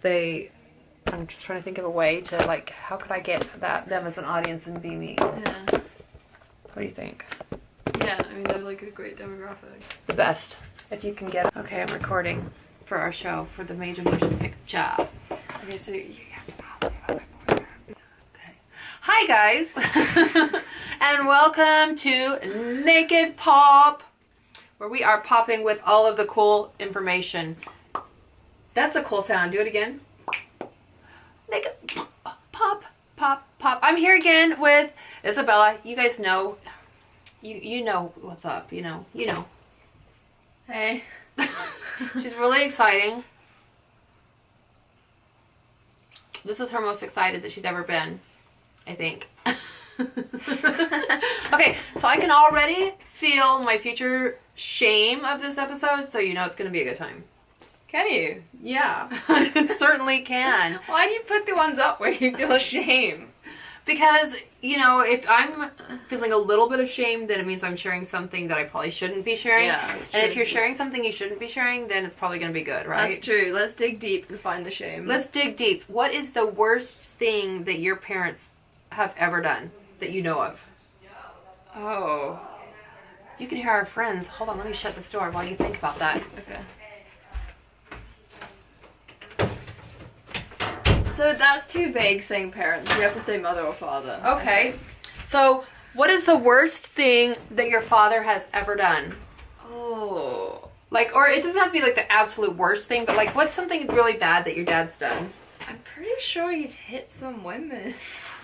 I'm just trying to think of a way to, like, how could I get them as an audience and be me? Yeah. What do you think? Yeah, I mean, they're like a great demographic. The best. If you can get it. Okay, I'm recording for our show, for the Major Motion Picture. Okay, so you have to pass me about Okay. Hi, guys. And welcome to Naked Pop, where we are popping with all of the cool information. That's a cool sound. Do it again. Naked Pop, pop, pop. I'm here again with Isabella. You guys know. You know what's up. You know. Hey. She's really exciting. This is her most excited that she's ever been, I think. Okay, so I can already feel my future shame of this episode, so you know it's going to be a good time. Can you? Yeah, it certainly can. Why do you put the ones up where you feel shame? Because, you know, if I'm feeling a little bit of shame, then it means I'm sharing something that I probably shouldn't be sharing. Yeah, that's true. And if you're sharing something you shouldn't be sharing, then it's probably going to be good, right? That's true. Let's dig deep and find the shame. Let's dig deep. What is the worst thing that your parents have ever done that you know of? Oh. You can hear our friends. Hold on, let me shut this door while you think about that. Okay. So that's too vague saying parents. You have to say mother or father. Okay. So, what is the worst thing that your father has ever done? Oh. Like, or it doesn't have to be like the absolute worst thing, but like, what's something really bad that your dad's done? I'm pretty sure he's hit some women.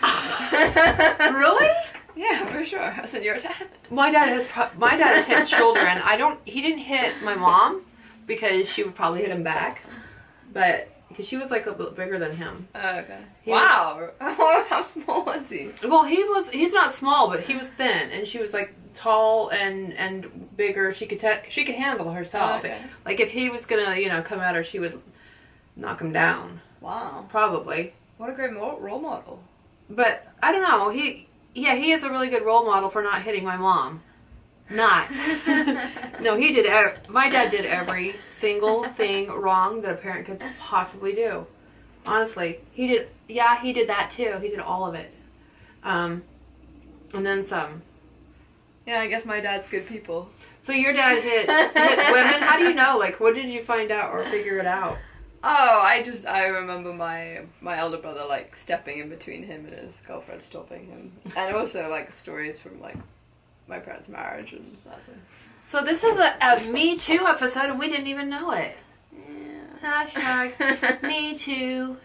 Really? Yeah, for sure. I said your dad. My dad has hit children. He didn't hit my mom because she would probably hit him back, but because she was like a bit bigger than him. Oh, okay. Wow. How small was he? Well, he's not small, but he was thin, and she was like tall and bigger. She could handle herself. Oh, okay. Like if he was gonna, come at her, she would knock him down. Wow. Probably. What a great role model. But I don't know. He is a really good role model for not hitting my mom. Not. No, he did. My dad did every single thing wrong that a parent could possibly do. Honestly, he did. Yeah, he did that too. He did all of it, and then some. Yeah, I guess my dad's good people. So your dad hit women. How do you know? Like, what did you find out or figure it out? Oh, I remember my elder brother like stepping in between him and his girlfriend, stopping him, and also like stories from like my parents' marriage and that thing. So this is a Me Too episode, and we didn't even know it. Yeah. Hashtag Me Too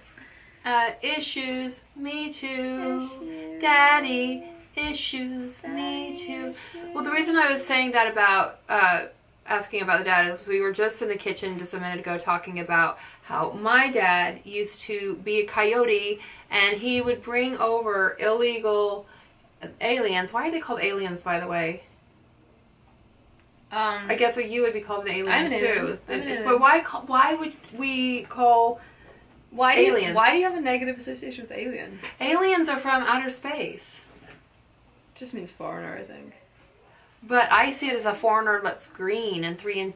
issues. Me Too. Daddy issues. Me Too. Well, the reason I was saying that about asking about the dad is we were just in the kitchen just a minute ago talking about how my dad used to be a coyote, and he would bring over illegal aliens. Why are they called aliens, by the way? I guess you would be called an alien too. But why would we call aliens? Why do you have a negative association with alien? Aliens are from outer space. Just means foreigner, I think. But I see it as a foreigner that's green and 3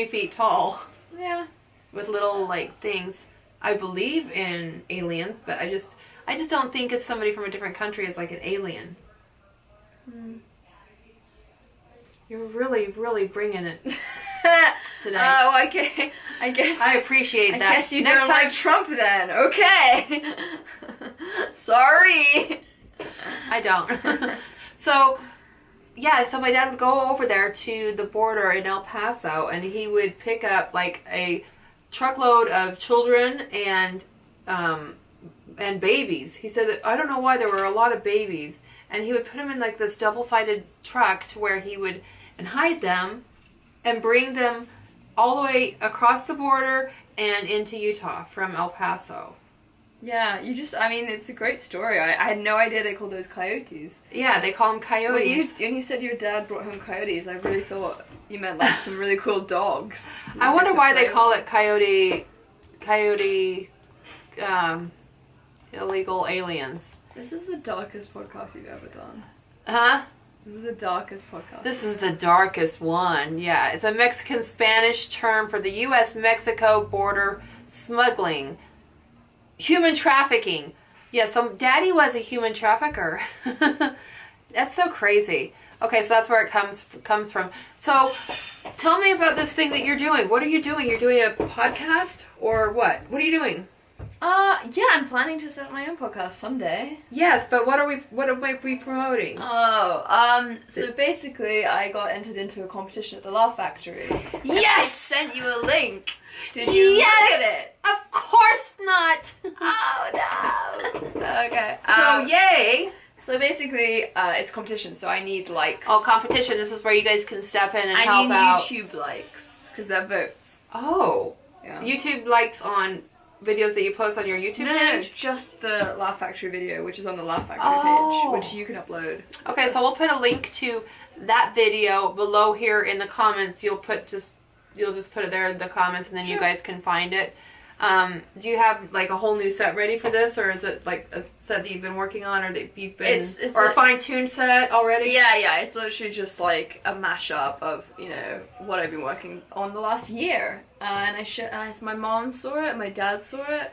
feet tall. Yeah. With little like things. I believe in aliens, but I just don't think it's somebody from a different country as like an alien. You're really, really bringing it today. Oh, okay. I guess. I appreciate that. I guess you don't like Trump then. Okay. Sorry. I don't. So my dad would go over there to the border in El Paso, and he would pick up like a truckload of children and babies. He said that, I don't know why there were a lot of babies, and he would put them in like this double-sided truck to where he would hide them and bring them all the way across the border and into Utah from El Paso. Yeah, it's a great story. I had no idea they called those coyotes. Yeah, they call them coyotes. When you said your dad brought home coyotes, I really thought you meant like some really cool dogs. I wonder why they call it coyote, illegal aliens. This is the darkest podcast you've ever done. Huh? This is the darkest podcast. This is the darkest one. Yeah, it's a Mexican-Spanish term for the U.S.-Mexico border smuggling. human trafficking. Yeah, so Daddy was a human trafficker. That's so crazy. Okay, so that's where it comes from. So, tell me about this thing that you're doing. What are you doing? You're doing a podcast or what? What are you doing? Yeah, I'm planning to set my own podcast someday. Yes, but what am we promoting? So basically I got entered into a competition at the Laugh Factory. Yes! I sent you a link. Did you look at it? Of course not. Oh no. Okay. So yay. So basically, it's competition, so I need likes. Oh, competition. This is where you guys can step in and help out. I need YouTube likes, because they're votes. Oh. Yeah. YouTube likes on videos that you post on your YouTube page? No, just the Laugh Factory video, which is on the Laugh Factory Oh. page, which you can upload. Okay, so we'll put a link to that video below here in the comments. You'll just put it there in the comments, and then you guys can find it. Do you have like a whole new set ready for this, or is it like a set that you've been working on, or that you've been, it's or like, a fine-tuned set already? Yeah, it's literally just like a mashup of what I've been working on the last year, and my mom saw it, my dad saw it.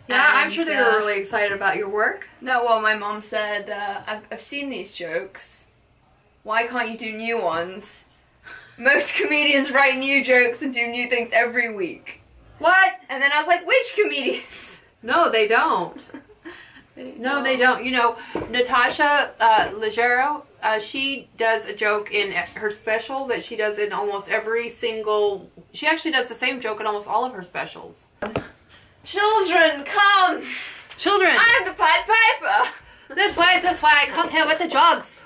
Yeah, I'm sure they were really excited about your work. No, well, my mom said, I've seen these jokes. Why can't you do new ones? Most comedians write new jokes and do new things every week. What? And then I was like, which comedians? No, they don't. No, they don't. You know, Natasha Leggero, she does a joke in her special that she does in almost every single... She actually does the same joke in almost all of her specials. Children, come! Children! I'm the Pied Piper! This way, come here with the jugs.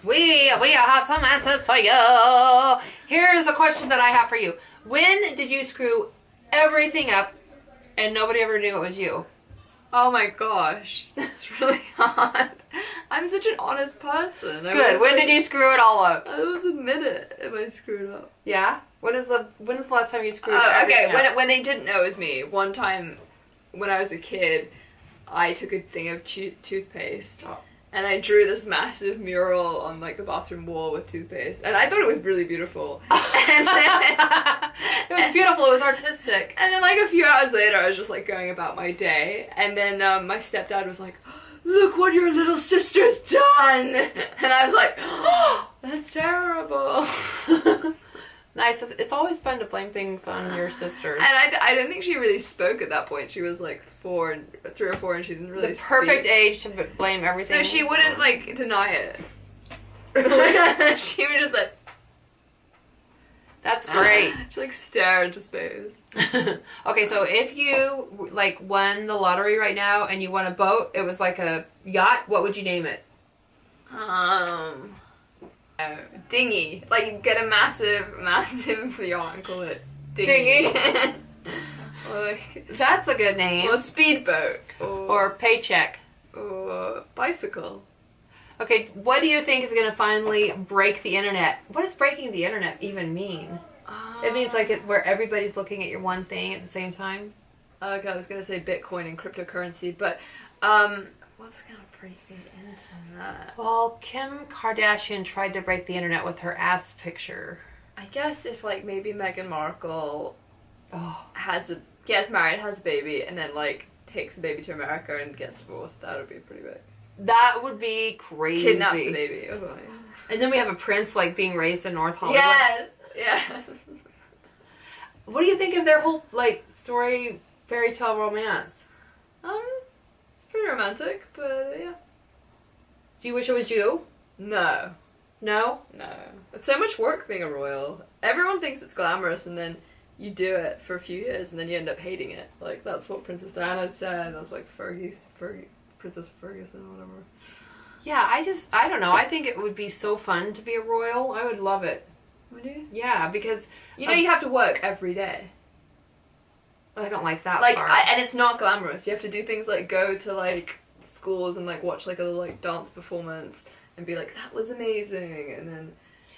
We have some answers for you. Here's a question that I have for you. When did you screw everything up and nobody ever knew it was you? Oh my gosh, that's really hard. I'm such an honest person. Good. When did you screw it all up? I always admit it if I screwed up. Yeah? When was the last time you screwed everything up? When they didn't know it was me, one time when I was a kid, I took a thing of toothpaste. Oh. And I drew this massive mural on like the bathroom wall with toothpaste, and I thought it was really beautiful. And then, it was beautiful. It was artistic. And then like a few hours later, I was just like going about my day, and then my stepdad was like, "Look what your little sister's done!" And I was like, "Oh, that's terrible." Nice. It's always fun to blame things on your sisters. And I don't think she really spoke at that point. She was like 3 or 4, and she didn't really the perfect speak. age to blame everything. So she wouldn't like deny it. She would just like. That's great. She like stare into space. Okay, so if you like won the lottery right now and you won a boat, it was like a yacht. What would you name it? Dinghy. Like you get a massive yacht and call it dinghy. Or like, that's a good name. Or speedboat. Or paycheck. Or bicycle. Okay, what do you think is going to finally break the internet? What does breaking the internet even mean? It means like where everybody's looking at your one thing at the same time. Okay, I was going to say Bitcoin and cryptocurrency, but what's going to break the internet? Well, Kim Kardashian tried to break the internet with her ass picture. I guess if like maybe Meghan Markle gets married, has a baby, and then like takes the baby to America and gets divorced, that would be pretty big. That would be crazy. Kidnaps the baby or something. And then we have a prince like being raised in North Hollywood. Yes. Yeah. What do you think of their whole like story, fairy tale romance? It's pretty romantic, but yeah. Do you wish it was you? No. No? No. It's so much work being a royal. Everyone thinks it's glamorous, and then you do it for a few years, and then you end up hating it. Like, that's what Princess Diana said. That's like Princess Ferguson or whatever. Yeah, I don't know. I think it would be so fun to be a royal. I would love it. Would you? Yeah, because... You know you have to work every day. I don't like that like, part. And it's not glamorous. You have to do things like go to, like, schools and, like, watch, like, a little, like, dance performance and be like, that was amazing.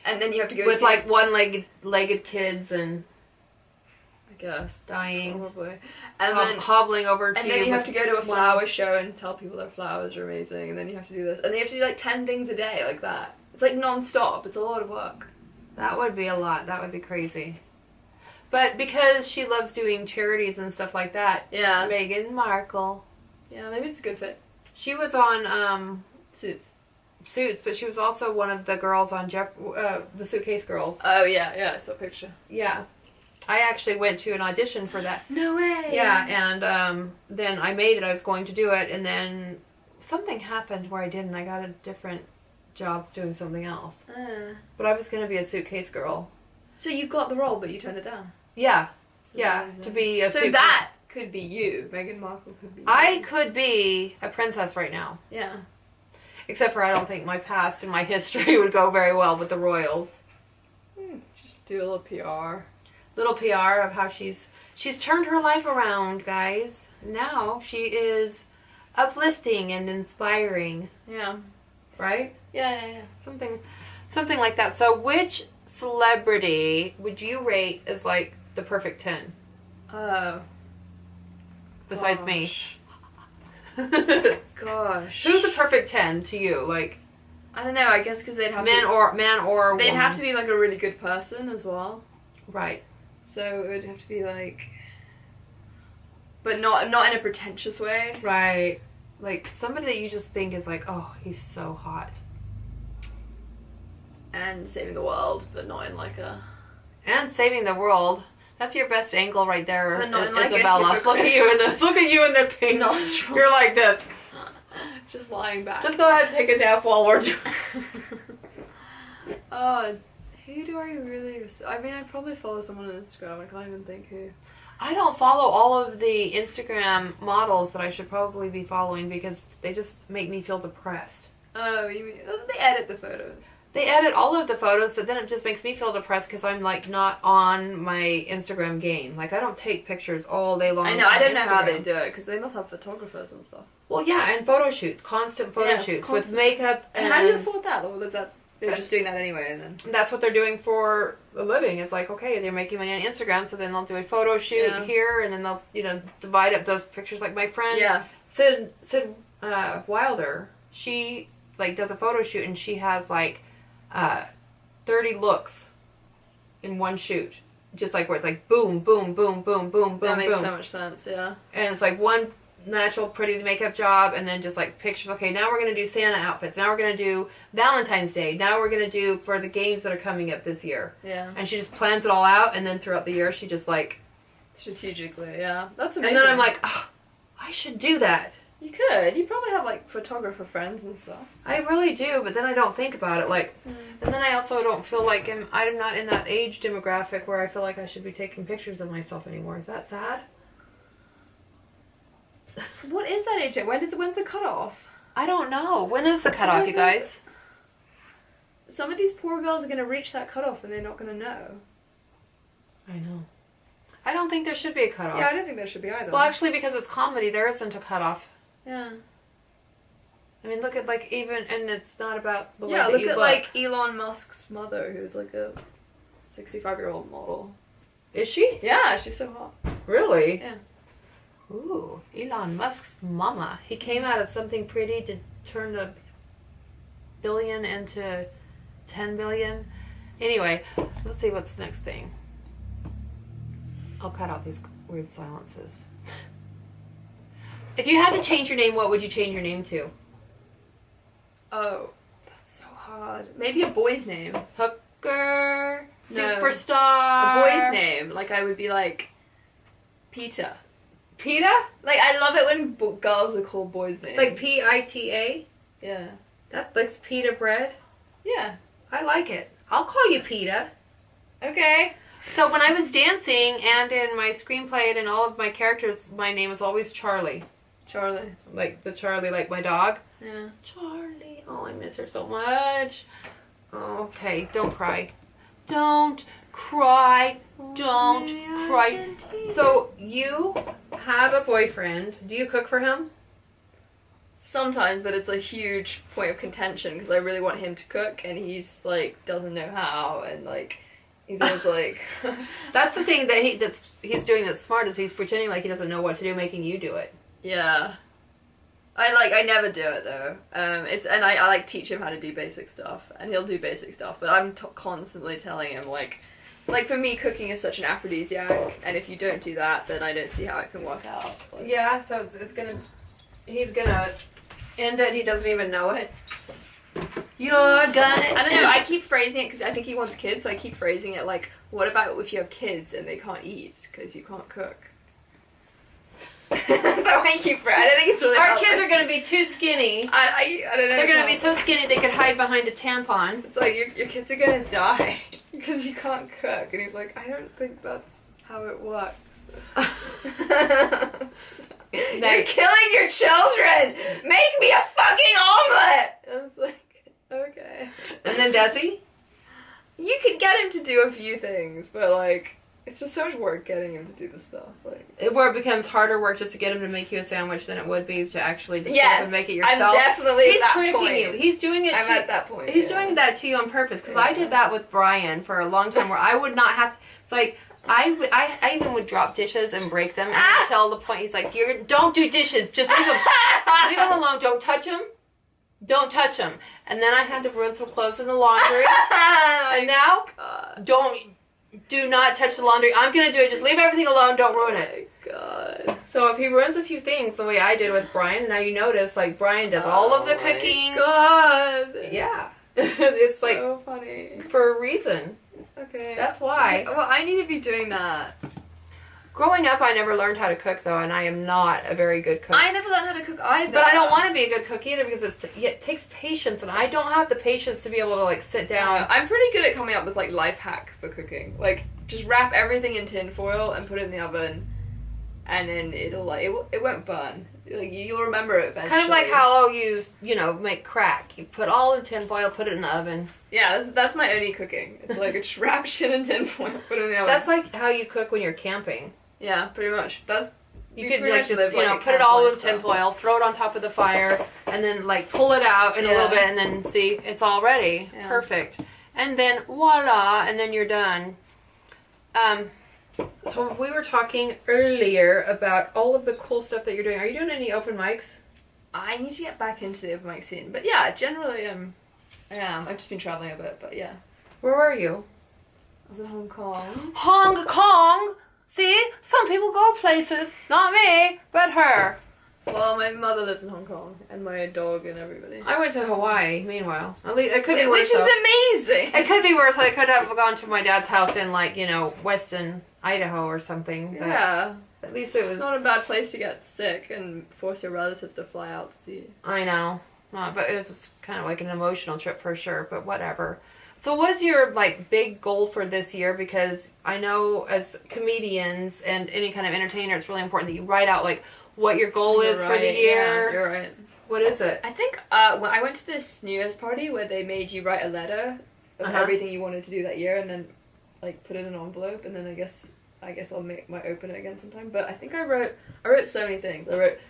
And then you have to go with, see... like, one-legged kids and... I guess. Dying. Probably. And then... Hobbling over to... And then you have to go to a flower show and tell people their flowers are amazing. And then you have to do this. And then you have to do, like, 10 things a day, like that. It's, like, non-stop. It's a lot of work. That would be a lot. That would be crazy. But because she loves doing charities and stuff like that, Yeah. Meghan Markle. Yeah, maybe it's a good fit. She was on Suits. but she was also one of the girls on the Suitcase Girls. Oh, yeah, I saw a picture. Yeah. I actually went to an audition for that. No way! Yeah, and then I made it. I was going to do it, and then something happened where I didn't. I got a different job doing something else. But I was going to be a Suitcase Girl. So you got the role, but you turned it down? Yeah. So Yeah, to be a So suitcase. that could be you. Meghan Markle could be you. I could be a princess right now. Yeah. Except for I don't think my past and my history would go very well with the royals. Just do a little PR. Little PR of how she's turned her life around, guys. Now she is uplifting and inspiring, Yeah. right? Yeah. Something like that. So which celebrity would you rate as like the perfect 10 besides me? Gosh. Who's a perfect 10 to you? Like I don't know, I guess because they'd have man to... or They'd woman. have to be like a really good person as well. Right. So it would have to be like... But not in a pretentious way. Right. Like somebody that you just think is like, oh, he's so hot. And saving the world, but not in like a... And saving the world. That's your best angle right there, But not in like a Isabella. Look at you in the pink nostrils. You're like this. Just lying back. Just go ahead and take a nap while we're doing. Oh, who do I really... I mean, I probably follow someone on Instagram. I can't even think who. I don't follow all of the Instagram models that I should probably be following because they just make me feel depressed. Oh, you mean... They edit the photos. They edit all of the photos, but then it just makes me feel depressed because I'm like not on my Instagram game. Like I don't take pictures all day long. I know, on I don't know how Instagram. they do it, because they must have photographers and stuff. Well, yeah, and photo shoots, constant photo shoots with makeup. And how do you afford that? Or is that they're just doing that anyway, and then... That's what they're doing for a living. It's like, okay, they're making money on Instagram, so then they'll do a photo shoot here, and then they'll, divide up those pictures. Like my friend, Sid Wilder, she does a photo shoot, and she has 30 looks in one shoot. Just like where it's like boom, boom, boom, boom, boom, boom, That makes boom. so much sense, yeah. And it's like one natural pretty makeup job and then just like pictures. Okay, now we're going to do Santa outfits. Now we're going to do Valentine's Day. Now we're going to do for the games that are coming up this year. Yeah. And she just plans it all out, and then throughout the year she just strategically, yeah. That's amazing. And then I'm like, oh, I should do that. You could. You probably have photographer friends and stuff. I really do, but then I don't think about it. And then I also don't feel like I'm not in that age demographic where I feel like I should be taking pictures of myself anymore. Is that sad? What is that age? When's the cutoff? I don't know. When is the cutoff, you guys? Some of these poor girls are going to reach that cutoff and they're not going to know. I know. I don't think there should be a cutoff. Yeah, I don't think there should be either. Well, actually, because it's comedy, there isn't a cutoff. Yeah. I mean, look at and it's not about the way yeah, that look you at look. Elon Musk's mother, who's a 65-year-old model. Is she? Yeah, she's so hot. Really? Yeah. Ooh, Elon Musk's mama. He came out of something pretty to turn $1 billion into 10 billion. Anyway, let's see what's the next thing. I'll cut out these weird silences. If you had to change your name, what would you change your name to? Oh, that's so hard. Maybe a boy's name. Hooker, No. superstar. A boy's name. I would be Peter. Pita? I love it when girls are called boys' names. Like Pita? Yeah. That looks pita bread. Yeah. I like it. I'll call you Pita. Okay. So when I was dancing and in my screenplay and in all of my characters, my name was always Charlie. Charlie. Like the Charlie, like my dog. Yeah. Charlie. Oh, I miss her so much. Okay, don't cry. Don't cry. Don't cry. So you have a boyfriend. Do you cook for him? Sometimes, but it's a huge point of contention because I really want him to cook and he's doesn't know how and he's always That's the thing that he's doing that's smart is he's pretending like he doesn't know what to do, making you do it. Yeah. I never do it though. I teach him how to do basic stuff and he'll do basic stuff, but I'm constantly telling him like for me, cooking is such an aphrodisiac, and if you don't do that, then I don't see how it can work out. Like, Yeah, so he's gonna end it, he doesn't even know it. You're gonna... I don't know, I keep phrasing it because I think he wants kids, so I keep phrasing it like, what about if you have kids and they can't eat because you can't cook? So I keep I don't think it's really... Our kids are gonna be too skinny. I don't know. They're gonna be so skinny they could hide behind a tampon. It's like, your kids are gonna die because you can't cook. And he's like, I don't think that's how it works. You're killing your children! Make me a fucking omelet! And it's like, okay. And then Desi? You could get him to do a few things, but like, it's just so much work getting him to do this stuff. Like, Where it becomes harder work just to get him to make you a sandwich than it would be to actually just get him yes, to make it yourself. I'm definitely He's at that tricking point. you. He's doing it I'm to at that point. He's doing that to you on purpose, because I Yeah. did that with Brian for a long time where I would not have to, it's like I even would drop dishes and break them until the point he's like, don't do dishes, just leave them alone, don't touch them, and then I had to ruin some clothes in the laundry, and now do not touch the laundry. I'm gonna do it, just leave everything alone, don't ruin it. God. So if he ruins a few things the way I did with Brian, now you notice like Brian does all of the cooking. God. Yeah. It's so like funny. for a reason. Okay. That's why. Well, I need to be doing that. Growing up, I never learned how to cook, though, and I am not a very good cook. I never learned how to cook either. But I don't want to be a good cook either because it takes patience, and I don't have the patience to be able to like sit down. I'm pretty good at coming up with like life hack for cooking. Like just wrap everything in tin foil and put it in the oven, and then it'll like it won't burn. Like you'll remember it eventually. Kind of like how you make crack. You put all in tin foil, put it in the oven. Yeah, that's my only cooking. It's like just wrap shit in tin foil, put it in the oven. That's like how you cook when you're camping. Yeah, pretty much. You could like just put it all in tin foil, throw it on top of the fire, and then like pull it out in a little bit, and then see it's all ready. Yeah. Perfect. And then voila, and then you're done. So we were talking earlier about all of the cool stuff that you're doing. Are you doing any open mics? I need to get back into the open mic scene, but yeah, generally I am. I've just been traveling a bit, but yeah. Where were you? I was in Hong Kong. Hong Kong. See, some people go places. Not me, but her. Well, my mother lives in Hong Kong, and my dog and everybody. I went to Hawaii. Meanwhile, at least it could be Which worse. is amazing. It could be worse. I could have gone to my dad's house in Weston, Idaho or something. But Yeah. at least it was. It's not a bad place to get sick and force your relative to fly out to see you. I know, but it was kind of like an emotional trip for sure. But whatever. So, what is your big goal for this year? Because I know as comedians and any kind of entertainer, it's really important that you write out what your goal is for the year. Yeah, you're right. What is it? I think when I went to this New Year's party where they made you write a letter of everything you wanted to do that year, and then put it in an envelope, and then I guess might open it again sometime. But I think I wrote so many things. I wrote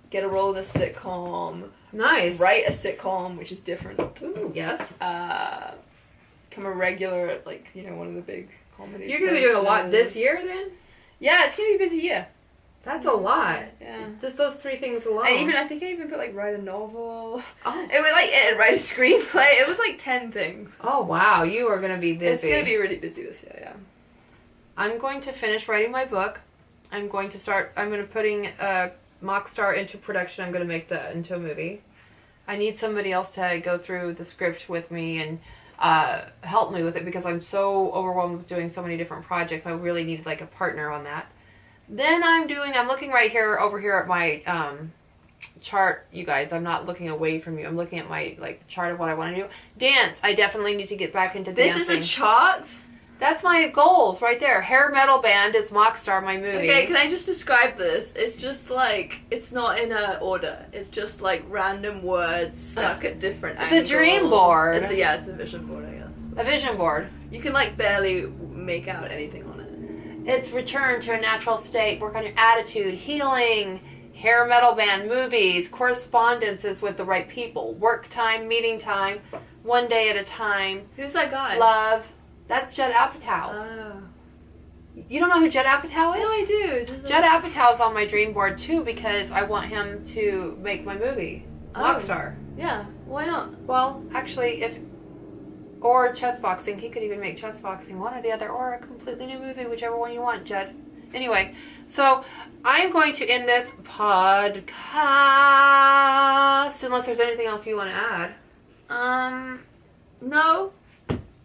get a role in a sitcom. Nice. Write a sitcom, which is different. Ooh, yes. Become a regular at one of the big comedy. You're gonna be doing a lot this year, then. Yeah, it's gonna be a busy year. That's a lot. Yeah. Just those three things alone. And I think I even put write a novel. Oh. It was write a screenplay. It was 10 things. Oh wow, you are gonna be busy. It's gonna be really busy this year. Yeah. I'm going to finish writing my book. I'm going to putting Mockstar into production. I'm going to make that into a movie. I need somebody else to go through the script with me and help me with it because I'm so overwhelmed with doing so many different projects. I really need a partner on that. Then I'm looking over here at my chart, you guys. I'm not looking away from you. I'm looking at my chart of what I want to do. Dance. I definitely need to get back into dancing. This is a chart? That's my goals right there. Hair metal band is Mockstar, my movie. Okay, can I just describe this? It's just it's not in a order. It's just random words stuck at different angles. It's a dream board. It's a vision board, I guess. A vision board. You can barely make out anything on it. It's return to a natural state, work on your attitude, healing, hair metal band, movies, correspondences with the right people, work time, meeting time, one day at a time. Who's that guy? Love. That's Judd Apatow. Oh. You don't know who Judd Apatow is? No, I do. Judd Apatow is on my dream board too because I want him to make my movie, Rockstar. Yeah, why not? Well, actually, Or chess boxing. He could even make chess boxing one or the other, or a completely new movie, whichever one you want, Judd. Anyway, so I'm going to end this podcast unless there's anything else you want to add. No.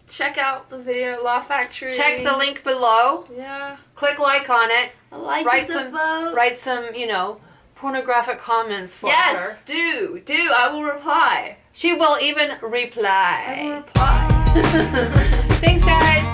Check out the video, Laugh Factory. Check the link below. Yeah. Click like on it. A like Write is a some, vote. write some, you know, pornographic comments for her. Yes, do. I will reply. She will even reply. I will reply. Thanks, guys.